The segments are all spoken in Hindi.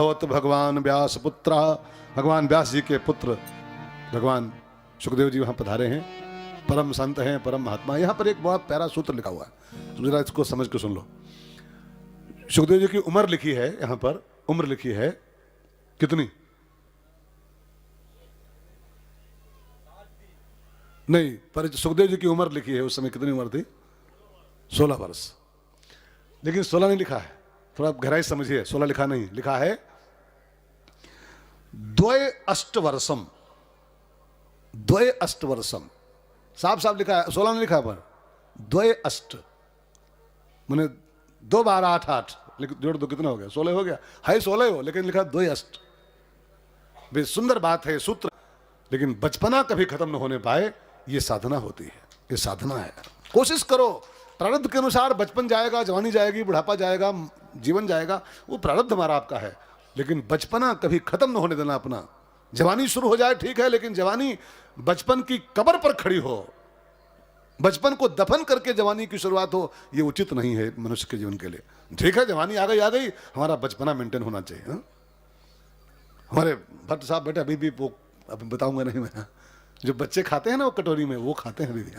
भगवान व्यास पुत्र, भगवान व्यास जी के पुत्र भगवान सुखदेव जी वहां पधारे हैं। परम संत हैं, परम महात्मा। यहां पर एक बहुत प्यारा सूत्र लिखा हुआ है, जरा इसको समझ के सुन लो। सुखदेव जी की उम्र लिखी है, यहां पर उम्र लिखी है कितनी? नहीं, पर सुखदेव जी की उम्र लिखी है, उस समय कितनी उम्र थी? 16 वर्ष। लेकिन 16 नहीं लिखा है, थोड़ा गहराई समझिए। 16 लिखा नहीं, लिखा है द्वय अष्टवर्षम। द्वय अष्टवर्षम साफ साफ लिखा है, 16 नहीं लिखा पर द्वय अष्ट मैंने 2 12 8 8 लेकिन जोड़ दो कितना हो गया? 16 हो गया। है 16 हो, लेकिन लिखा द्वय अष्ट। वे सुंदर बात है सूत्र। लेकिन बचपना कभी खत्म न होने पाए, ये साधना होती है, ये साधना है। कोशिश करो, प्रारब्ध के अनुसार बचपन जाएगा, जवानी जाएगी, बुढ़ापा जाएगा, जीवन जाएगा, वो प्रारब्ध हमारा आपका है। लेकिन बचपना कभी खत्म न होने देना अपना। जवानी शुरू हो जाए ठीक है, लेकिन जवानी बचपन की कब्र पर खड़ी हो, बचपन को दफन करके जवानी की शुरुआत हो, ये उचित नहीं है मनुष्य के जीवन के लिए। ठीक है, जवानी आ गई, हमारा बचपना मेंटेन होना चाहिए। हा? हमारे भट्ट साहब बेटे अभी भी वो, अभी बताऊंगा नहीं मैं, जो बच्चे खाते हैं ना वो कटोरी में, वो खाते हैं अभी भी।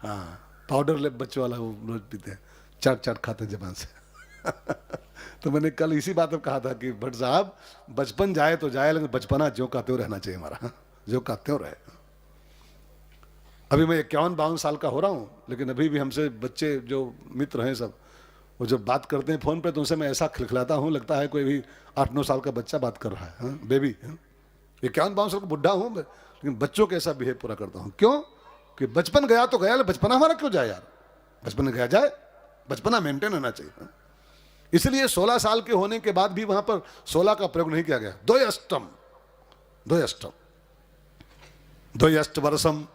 हाँ, पाउडर ले बच्चों वाला वो रोज पीते हैं, चाट चाट खाते हैं जबान से। तो मैंने कल इसी बात पर कहा था कि भट्ट साहब बचपन जाए तो जाए, लेकिन बचपना ज्यों का त्यों रहना चाहिए हमारा, ज्यों का त्यों रहे। अभी मैं 51-52 साल का हो रहा हूँ, लेकिन अभी भी हमसे बच्चे जो मित्र हैं सब, वो जब बात करते हैं फोन पे तो उनसे मैं ऐसा खिलखिलाता हूँ, लगता है कोई भी 8-9 साल का बच्चा बात कर रहा है। बेबी 51-52 साल का बुढ़ा हूँ, लेकिन बच्चों के ऐसा बिहेव पूरा करता हूँ। क्यों? कि बचपन गया तो गया, बचपना हमारा क्यों जाए यार? बचपन गया जाए, बचपना मेंटेन होना चाहिए। इसलिए 16 साल के होने के बाद भी वहां पर 16 का प्रयोग नहीं किया गया। द्वय अष्टम, द्वय अष्टम, द्वय अष्ट वर्षम।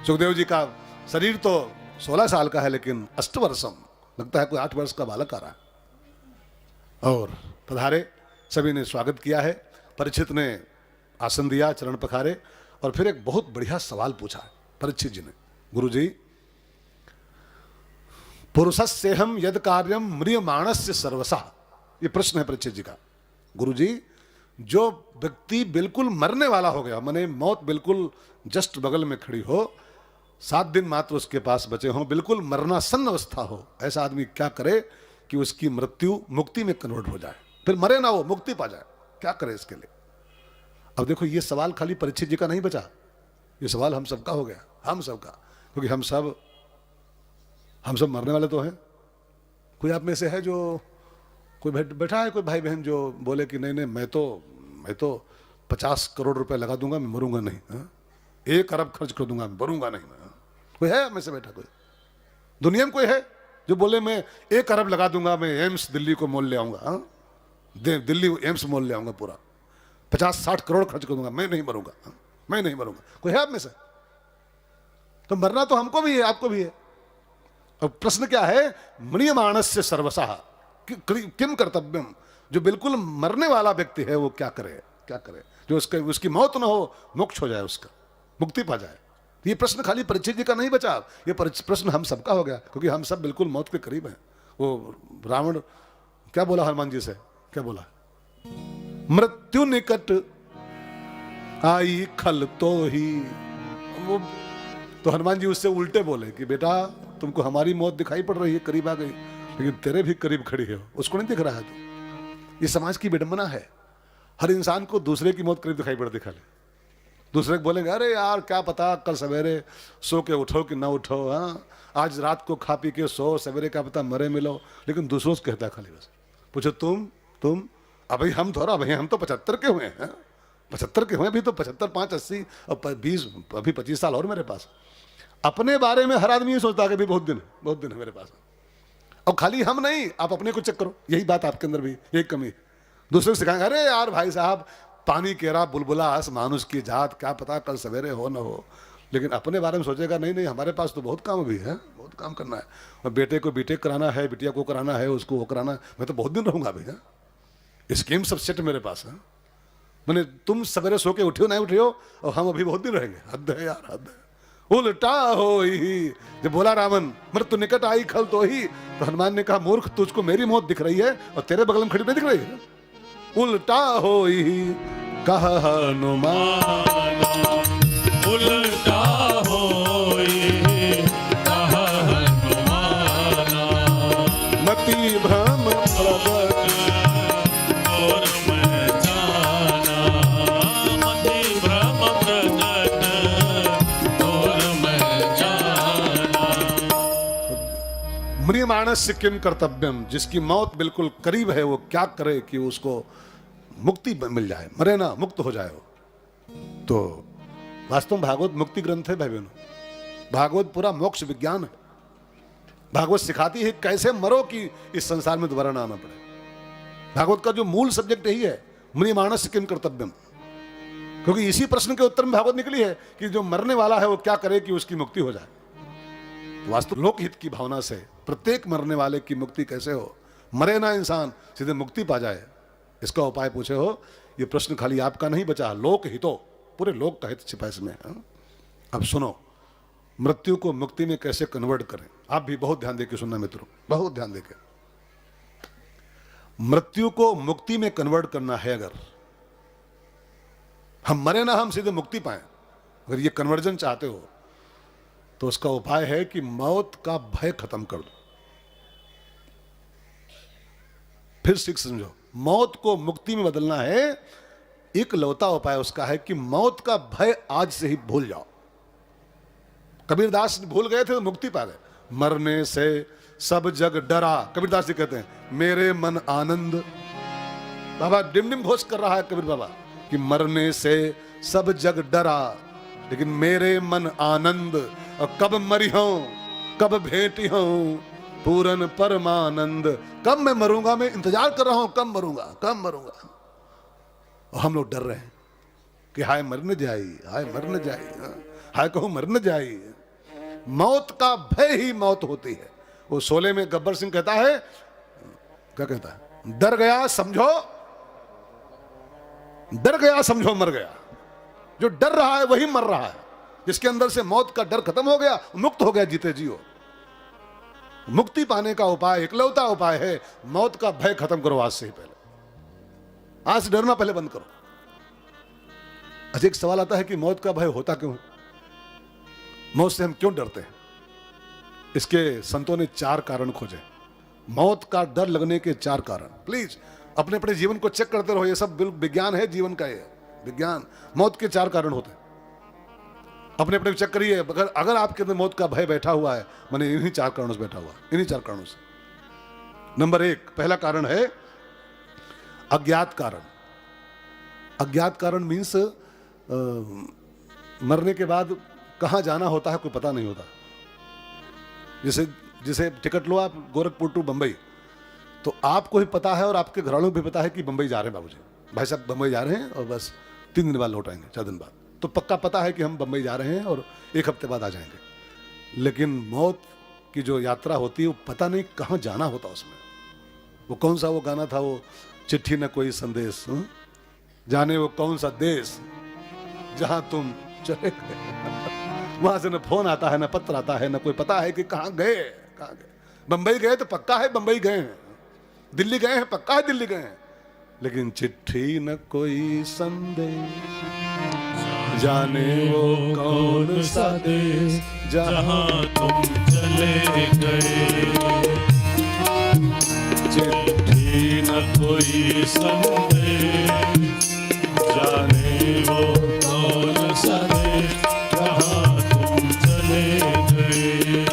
सुखदेव जी का शरीर तो 16 साल का है, लेकिन अष्ट वर्षम, लगता है कोई 8 वर्ष का बालक आ रहा है। और पधारे, सभी ने स्वागत किया है। परीक्षित ने आसन दिया, चरण पखारे, और फिर एक बहुत बढ़िया सवाल पूछा परीक्षित जी ने। गुरुजी, पुरुषस्येहम यद कार्यम म्रियमाणस्य सर्वसा, ये प्रश्न है परीक्षित जी का। गुरुजी, जो व्यक्ति बिल्कुल मरने वाला हो गया, माने मौत बिल्कुल जस्ट बगल में खड़ी हो, 7 दिन मात्र उसके पास बचे हों, बिल्कुल मरणासन्न अवस्था हो, ऐसा आदमी क्या करे कि उसकी मृत्यु मुक्ति में कन्वर्ट हो जाए, फिर मरे ना हो, मुक्ति पा जाए? क्या करे इसके लिए? अब देखो, ये सवाल खाली परीक्षित जी का नहीं बचा, ये सवाल हम सबका हो गया, हम सबका। क्योंकि हम सब मरने वाले तो हैं। कोई आप में से है जो, कोई बैठा है कोई भाई बहन जो बोले कि नहीं नहीं, मैं तो 50 करोड़ रुपए लगा दूंगा, मैं मरूंगा नहीं, 1 अरब खर्च कर दूंगा, मैं मरूंगा नहीं। कोई है आप में से बैठा? कोई दुनिया में कोई है जो बोले मैं 1 अरब लगा दूंगा, मैं एम्स दिल्ली को मोल ले आऊंगा, दिल्ली एम्स मोल ले आऊंगा, पूरा 50-60 करोड़ खर्च कर दूंगा, मैं नहीं मरूंगा, मैं नहीं मरूंगा? कोई है आप में से? तो मरना तो हमको भी है, आपको भी है। अब प्रश्न क्या है? म्रियमाणस्य सर्वसा किम कर्तव्यम, जो बिल्कुल मरने वाला व्यक्ति है वो क्या करे, क्या करे जो उसकी मौत ना हो, मोक्ष हो जाए, उसका मुक्ति पा जाए। ये प्रश्न खाली परीक्षित जी का नहीं बचा, ये प्रश्न हम सबका हो गया, क्योंकि हम सब बिल्कुल मौत के करीब हैं। वो रावण क्या बोला हनुमान जी से? क्या बोला? मृत्यु निकट आई खल तो ही। वो तो हनुमान जी उससे उल्टे बोले कि बेटा, तुमको हमारी मौत दिखाई पड़ रही है, करीब आ गई, लेकिन तेरे भी करीब खड़ी है, उसको नहीं दिख रहा है। तो ये समाज की विडंबना है। हर इंसान को दूसरे की मौत करीब दिखाई पड़ दिखा ले। दूसरे को बोलेंगे अरे यार क्या पता कल सवेरे सो के उठो कि ना उठो, हाँ आज रात को खा पी के सो, सवेरे क्या पता मरे मिलो। लेकिन दूसरों से कहता है खाली बस, पूछो तुम अभी हम थोड़ा, भाई हम तो 75 के हुए हैं, 75 के हुए, अभी तो 75, 5, 80 और 20, अभी 25 साल और मेरे पास। अपने बारे में हर आदमी ये सोचता है कि भी बहुत दिन है मेरे पास। और खाली हम नहीं, आप अपने को चेक करो, यही बात आपके अंदर भी एक कमी है। दूसरे को सिखाएंगे अरे यार भाई साहब, पानी केरा बुलबुला आस मानुष की जात, क्या पता कल सवेरे हो न हो। लेकिन अपने बारे में सोचेगा नहीं हमारे पास तो बहुत काम भी है, बहुत काम करना है, और बेटे को बीटेक कराना है, बिटिया को कराना है, उसको वो कराना है, मैं तो बहुत दिन रहूंगा अभी। है स्कीम सब सेट मेरे पास है। मैंने तुम सवेरे सो के उठियो नहीं उठियो, और हम अभी बहुत दिन रहेंगे। हद है यार, हद है। उल्टा हो ही जब बोला रावण मृत्यु निकट आई खल तो ही, तो हनुमान ने कहा मूर्ख, तुझको मेरी मौत दिख रही है और तेरे बगल में खड़ी नहीं दिख रही है। उल्टा होई कह हनुमान। उल्टा होई कह हनुमान। मति भ्रम प्रगट और मैं जाना। मति भ्रम प्रगट और मैं जाना। म्रियमाणस्य किम कर्तव्यम, जिसकी मौत बिल्कुल करीब है वो क्या करे कि उसको मुक्ति मिल जाए, मरे ना, मुक्त हो जाए वो। तो वास्तव में भागवत मुक्ति ग्रंथ है भाई बहनों। भागवत पूरा मोक्ष विज्ञान है। भागवत सिखाती है कैसे मरो कि इस संसार में दोबारा ना आना पड़े। भागवत का जो मूल सब्जेक्ट यही है, म्रियमाणस्य किम कर्तव्यम, क्योंकि इसी प्रश्न के उत्तर में भागवत निकली है कि जो मरने वाला है वो क्या करे कि उसकी मुक्ति हो जाए। तो वास्तव लोकहित की भावना से प्रत्येक मरने वाले की मुक्ति कैसे हो, मरे ना इंसान, सीधे मुक्ति पा जाए, इसका उपाय पूछे हो। ये प्रश्न खाली आपका नहीं बचा, लोक हितो, पूरे लोक का हित छिपा इसमें। अब सुनो, मृत्यु को मुक्ति में कैसे कन्वर्ट करें। आप भी बहुत ध्यान देके सुनना मित्रों, बहुत ध्यान देके। मृत्यु को मुक्ति में कन्वर्ट करना है, अगर हम मरे ना, हम सीधे मुक्ति पाए, अगर ये कन्वर्जन चाहते हो तो उसका उपाय है कि मौत का भय खत्म कर दो। फिर सीख समझो, मौत को मुक्ति में बदलना है, एक लौता उपाय उसका है कि मौत का भय आज से ही भूल जाओ। कबीरदास भूल गए थे तो मुक्ति पा गए। मरने से सब जग डरा, कबीरदास जी कहते हैं, मेरे मन आनंद। बाबा डिम डिम घोष कर रहा है कबीर बाबा कि मरने से सब जग डरा, लेकिन मेरे मन आनंद। और कब मरी हूं, कब भेटी हूं, पूरन परमानंद। कब मैं मरूंगा, मैं इंतजार कर रहा हूं, कब मरूंगा, कब मरूंगा। और हम लोग डर रहे हैं कि हाय मर न जाई, हाय मर न जाई, हाय कहूं मर न जाई। मौत का भय ही मौत होती है। वो शोले में गब्बर सिंह कहता है, क्या कहता है, डर गया समझो, डर गया समझो मर गया। जो डर रहा है वही मर रहा है। जिसके अंदर से मौत का डर खत्म हो गया, मुक्त हो गया, जीते जियो। मुक्ति पाने का उपाय, इकलौता उपाय है, मौत का भय खत्म करो आज से ही पहले। आज से डरना पहले बंद करो। अच्छा, एक सवाल आता है कि मौत का भय होता क्यों है, मौत से हम क्यों डरते हैं। इसके संतों ने 4 कारण खोजे। मौत का डर लगने के 4 कारण। प्लीज अपने अपने जीवन को चेक करते रहो, ये सब बिल्कुल विज्ञान है जीवन का, ये विज्ञान। मौत के 4 कारण होते हैं, अपने अपने चेक करिए। अगर आपके अंदर मौत का भय बैठा हुआ है, मैंने इन्हीं 4 कारणों से बैठा हुआ, इन्हीं 4 कारणों से। नंबर 1, पहला कारण है अज्ञात कारण। अज्ञात कारण मीन्स मरने के बाद कहां जाना होता है कोई पता नहीं होता। जैसे टिकट लो आप गोरखपुर टू बंबई, तो आपको ही पता है और आपके घरवालों को भी पता है कि बंबई जा रहे हैं, बाबूजी भाई साहब बंबई जा रहे हैं और बस 3 दिन बाद लौट आएंगे, 4 दिन बाद। तो पक्का पता है कि हम बंबई जा रहे हैं और 1 हफ्ते बाद आ जाएंगे। लेकिन मौत की जो यात्रा होती है वो पता नहीं कहाँ जाना होता उसमें। वो कौन सा वो गाना था, वो चिट्ठी न कोई संदेश, जाने वो कौन सा देश जहां तुम चले गए। वहां से न फोन आता है, न पत्र आता है, न कोई पता है कि कहाँ गए, कहाँ गए। बंबई गए तो पक्का है बंबई गए हैं, दिल्ली गए हैं पक्का है दिल्ली गए हैं, लेकिन चिट्ठी न कोई संदेश, जाने वो कौन सा देश जहां तुम चले गए। चिट्ठी न कोई संदेश, जाने वो कौन सा देश जहां तुम चले गए।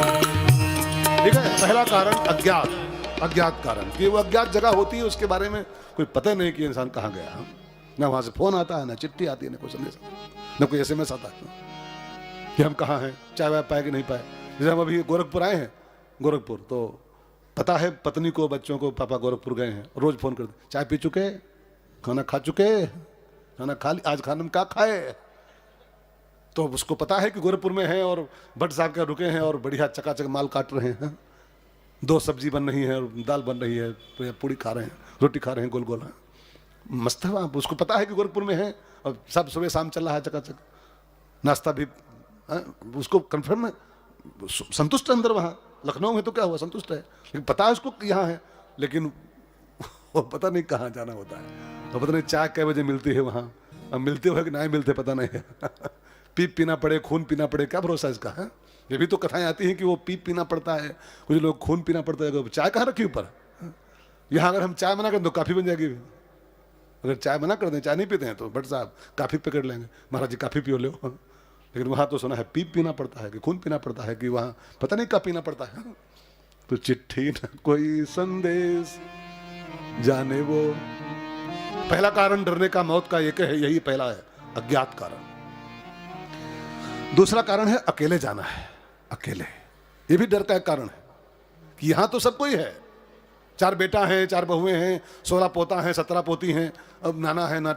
ठीक है। पहला कारण अज्ञात, अज्ञात कारण कि वो अज्ञात जगह होती है, उसके बारे में कोई पता नहीं कि इंसान कहाँ गया। ना वहां से फोन आता है, ना चिट्ठी आती है, ना कोई संदेश, ना कोई SMS आता है कि हम कहाँ हैं, चाय वाय पाए कि नहीं पाए। जैसे हम अभी गोरखपुर आए हैं, गोरखपुर तो पता है पत्नी को, बच्चों को, पापा गोरखपुर गए हैं, रोज फोन कर दे, चाय पी चुके, खाना खा चुके, खाना खा ली, आज खाने में क्या खाए। तो उसको पता है कि गोरखपुर में है और भट्ट साहब के रुके हैं और बढ़िया चकाचक माल काट रहे हैं, 2 सब्जी बन रही है और दाल बन रही है, तो पूड़ी खा रहे हैं, रोटी खा रहे हैं, गोल गोल है, मस्त है वहाँ। उसको पता है कि गोरखपुर में है और सब सुबह शाम चल रहा है चकाचक, नाश्ता भी उसको कंफर्म है, संतुष्ट है अंदर। वहाँ लखनऊ में तो क्या हुआ, संतुष्ट है, लेकिन पता है उसको यहाँ है, लेकिन वो पता नहीं कहाँ जाना होता है। तो पता नहीं चाय कै बजे मिलती है वहाँ, अब मिलते हो कि नहीं मिलते पता नहीं है। पीप पीना पड़े, खून पीना पड़े, क्या भरोसा इसका है। ये भी तो कथाएं आती हैं कि वो पीप पीना पड़ता है, कुछ लोग खून पीना पड़ता है। चाय कहाँ रखी ऊपर? यहाँ अगर हम चाय मना करें तो काफ़ी बन जाएगी। अगर चाय मना कर दें, चाय नहीं पीते हैं, तो बट साहब काफ़ी पकड़ लेंगे, महाराज जी काफ़ी पियो लो। लेकिन वहाँ तो सुना है पीप पीना पड़ता है कि खून पीना पड़ता है कि वहाँ पता नहीं क्या पीना पड़ता है। तो चिट्ठी न कोई संदेश जाने वो। पहला कारण डरने का मौत का एक है, यही पहला है, अज्ञात कारण। दूसरा कारण है अकेले जाना है, अकेले। ये भी डर का एक कारण है कि यहां तो सब कोई है, 4 बेटा हैं, 4 बहुएं हैं, 16 पोता हैं, 17 पोती हैं, अब नाना है, ना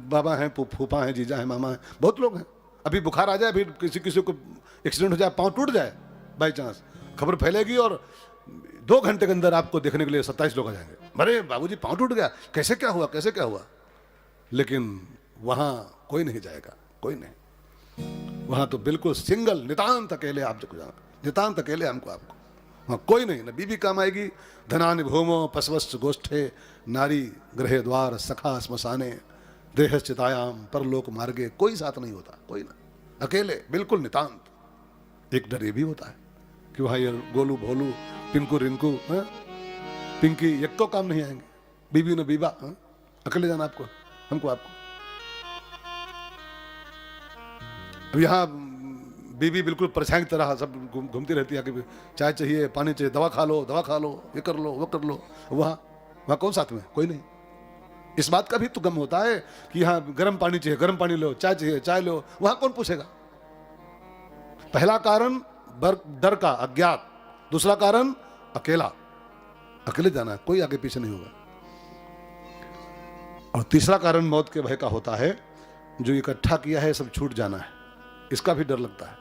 बाबा हैं, फूफा हैं, जीजा हैं, मामा हैं, बहुत लोग हैं। अभी बुखार आ जाए, अभी किसी को एक्सीडेंट हो जाए, पांव टूट जाए बाई चांस, खबर फैलेगी और 2 घंटे के अंदर आपको देखने के लिए 27 लोग आ जाएंगे। अरे बाबूजी पांव टूट गया, कैसे क्या हुआ, कैसे क्या हुआ। लेकिन वहां कोई नहीं जाएगा, कोई नहीं। वहां तो बिल्कुल सिंगल, नितांत अकेले आप जो जाना, नितांत अकेले हमको आपको, वहां कोई नहीं। ना बीबी काम आएगी, धनानि भूमो पशवश्च गोष्ठे, नारी गृह द्वार सखा श्मशाने, देहश्चितायाम परलोक मार्गे। कोई साथ नहीं होता, कोई ना, अकेले बिल्कुल नितांत। एक डर ये भी होता है कि वहां ये गोलू भोलू पिंकू रिंकू पिंकी एक को काम नहीं आएंगे, बीबी न बीबा, अकेले जाना आपको, हमको आपको। अब यहाँ बीबी बिल्कुल परछाई की तरह सब घूमती रहती है कि चाय चाहिए, पानी चाहिए, दवा खा लो, ये कर लो, वो कर लो। वहाँ कौन साथ में? कोई नहीं। इस बात का भी तो गम होता है कि यहाँ गर्म पानी चाहिए, गर्म पानी लो, चाय चाहिए, चाय लो, वहां कौन पूछेगा। पहला कारण डर का, अज्ञात। दूसरा कारण अकेला, अकेले जाना है, कोई आगे पीछे नहीं होगा। और तीसरा कारण मौत के भय का होता है, जो इकट्ठा किया है सब छूट जाना है, इसका भी डर लगता है।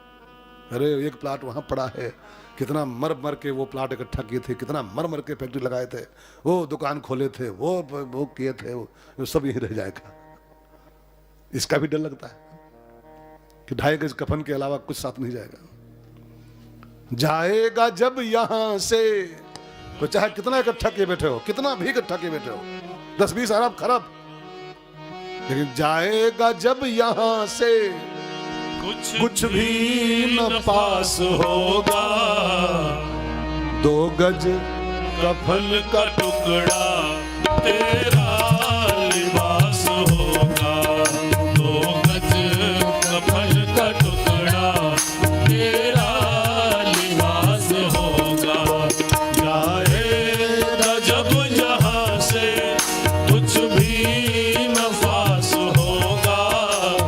अरे एक प्लाट वहां पड़ा है, कितना मर मर के वो प्लाट इकट्ठा किए थे, कितना मर मर के फैक्ट्री लगाए थे, वो दुकान खोले थे, वो किए थे, वो सब यहीं रह जाएगा। इसका भी डर लगता है कि 2.5 गज कफन के अलावा कुछ साथ नहीं जाएगा। जाएगा जब यहां से, तो चाहे कितना इकट्ठा किए बैठे हो, कितना भी इकट्ठा किए बैठे हो, 10-20 अरब खरब, लेकिन जाएगा जब यहां से कुछ भी न पास होगा। 2 गज कफन का टुकड़ा तेरा लिबास होगा। 2 गज कफन का टुकड़ा तेरा लिबास होगा। जाएगा जब यहाँ से कुछ भी न पास होगा।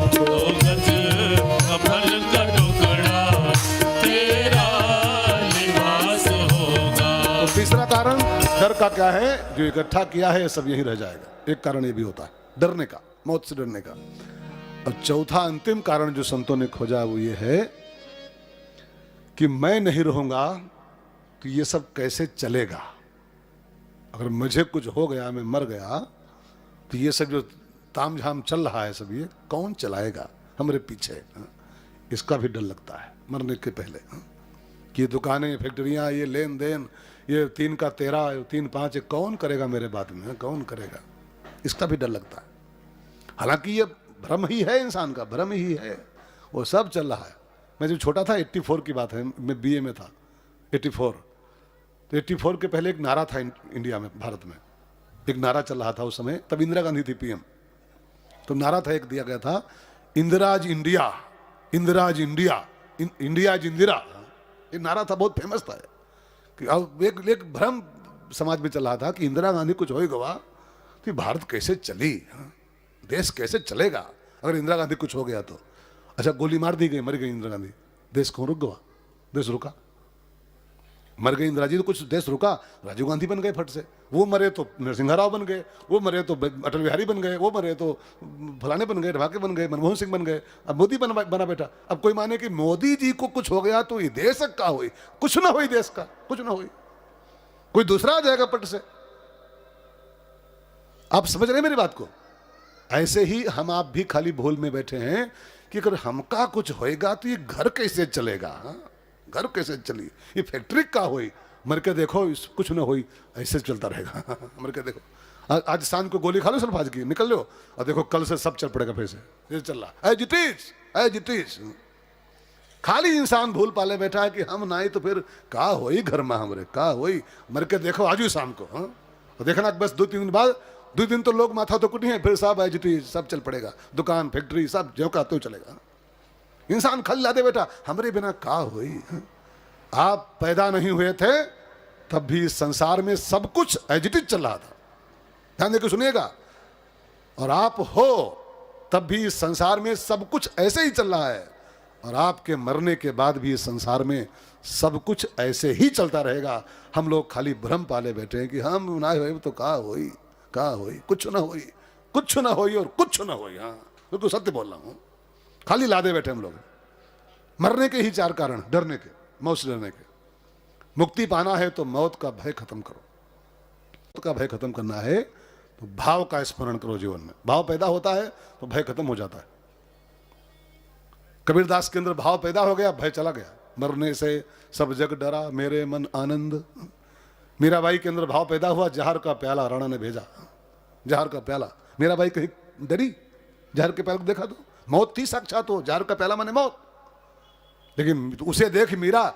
2 गज कफन का टुकड़ा तेरा लिबास होगा। तीसरा कारण डर का क्या है, जो इकट्ठा किया है सब यहीं रह जाएगा। एक कारण ये भी होता है डरने का, मौत से डरने का। और चौथा अंतिम कारण जो संतों ने खोजा वो ये है कि मैं नहीं रहूंगा तो ये सब कैसे चलेगा। अगर मुझे कुछ हो गया, मैं मर गया, तो ये सब जो तामझाम चल रहा है सब ये कौन चलाएगा हमारे पीछे। इसका भी डर लगता है मरने के पहले, कि दुकानें, फैक्ट्रियां, ये लेन देन, ये 3 का 13, 3 5 कौन करेगा मेरे बाद में, कौन करेगा। इसका भी डर लगता है। हालांकि ये भ्रम ही है, इंसान का भ्रम ही है, वो सब चल रहा है। मैं जब छोटा था, 84 की बात है, मैं BA में था, 84। तो 84 के पहले एक नारा था इंडिया में, भारत में एक नारा चल रहा था उस समय, तब इंदिरा गांधी थी PM। तो नारा था, एक दिया गया था, Indira's India, Indira's India, India's Indira. ये नारा था, बहुत फेमस था। कि अब एक भ्रम समाज में चल रहा था कि इंदिरा गांधी कुछ हो ही गवा तो भारत कैसे चली, देश कैसे चलेगा अगर इंदिरा गांधी कुछ हो गया तो। अच्छा, गोली मार दी गई, मर गई इंदिरा गांधी, देश कौन रुक गवा, देश रुका। मर गई इंदिरा जी तो कुछ देश रुका, राजीव गांधी बन गए फट से, वो मरे तो नरसिंह राव बन गए, वो मरे तो अटल बिहारी बन गए, वो मरे तो फलाने बन गए, ढाके बन गए, मनमोहन सिंह बन गए, अब मोदी बना बैठा। अब कोई माने कि मोदी जी को कुछ हो गया तो ये देश का हुई, कुछ ना हुई, देश का कुछ ना हुई, कोई दूसरा आ जाएगा पट से। आप समझ रहे हैं मेरी बात को। ऐसे ही हम आप भी खाली भूल में बैठे हैं कि अगर हमका कुछ होएगा तो ये घर कैसे चलेगा, घर कैसे चली, ये फैक्ट्री का हुई, मर के देखो कुछ ना हुई, ऐसे चलता रहेगा। मर के देखो, आज शाम को गोली खा लो सल्फाज की, निकल लो, और देखो कल से सब चल पड़ेगा फिर से, ये चल रहा एज इट इज। खाली इंसान भूल पाले बैठा है कि हम ना ही तो फिर का होई घर में हमरे, का होई मर के देखो आज ही शाम को। हाँ, और देखना बस 2-3 दिन बाद, 2 दिन तो लोग माथा तो कुटी है, फिर सब एज इट इज, सब चल पड़ेगा, दुकान फैक्ट्री सब जो का तो चलेगा। इंसान खल लादे बेटा हमरे बिना का होई। आप पैदा नहीं हुए थे तब भी संसार में सब कुछ एज इट इज चल रहा था, ध्यान देकर सुनिएगा। और आप हो तब भी संसार में सब कुछ ऐसे ही चल रहा है, और आपके मरने के बाद भी इस संसार में सब कुछ ऐसे ही चलता रहेगा। हम लोग खाली भ्रम पाले बैठे हैं कि हम ना होई तो का होई, का होई, कुछ ना होई, कुछ ना होई और कुछ ना होई। हाँ बिल्कुल सत्य बोल रहा हूँ, खाली लादे बैठे हम लोग। मरने के ही 4 कारण, डरने के, मौत से डरने के। मुक्ति पाना है तो मौत का भय खत्म करो, मौत का भय खत्म करना है तो भाव का स्मरण करो जीवन में। भाव पैदा होता है तो भय खत्म हो जाता है। कबीरदास के अंदर भाव पैदा हो गया, भय चला गया। मरने से सब जग डरा मेरे मन आनंद। मीराबाई के अंदर भाव पैदा हुआ, जहर का प्याला राणा ने भेजा, जहर का प्याला। मीराबाई कहीं डरी, जहर के प्याले को देखा तो मौत थी साक्षात, हो जहर का प्याला माने मौत। लेकिन उसे देख मीरा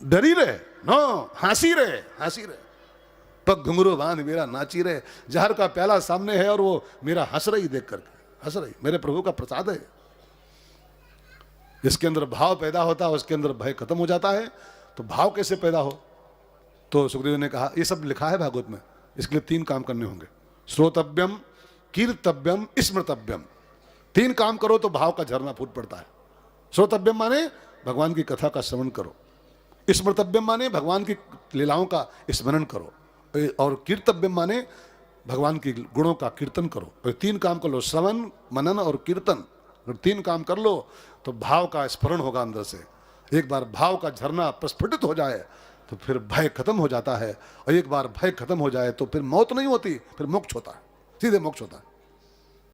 डरी रहे, नो हंसी रहे, पग घुंघरू बांध मीरा नाची रहे। जहर का प्याला सामने है और वो मीरा हंस रही, देख करके हंस रही, मेरे प्रभु का प्रसाद है। जिसके अंदर भाव पैदा होता है उसके अंदर भय खत्म हो जाता है। तो भाव कैसे पैदा हो, तो सुखदेव ने कहा, ये सब लिखा है भागवत में, इसके लिए 3 काम करने होंगे। श्रोतव्यम, कीर्तव्यम, स्मृतव्यम। 3 काम करो तो भाव का झरना फूट पड़ता है। श्रोतव्यम माने भगवान की कथा का श्रवण करो, स्मृतव्यम माने भगवान की लीलाओं का स्मरण करो, और कीर्तव्यम माने भगवान की गुणों का कीर्तन करो। और 3 काम कर लो, श्रवण, मनन और कीर्तन। अगर 3 काम कर लो तो भाव का स्फुरण होगा अंदर से। एक बार भाव का झरना प्रस्फुटित हो जाए तो फिर भय खत्म हो जाता है, और एक बार भय खत्म हो जाए तो फिर मौत नहीं होती, फिर मोक्ष होता है, सीधे मोक्ष होता है।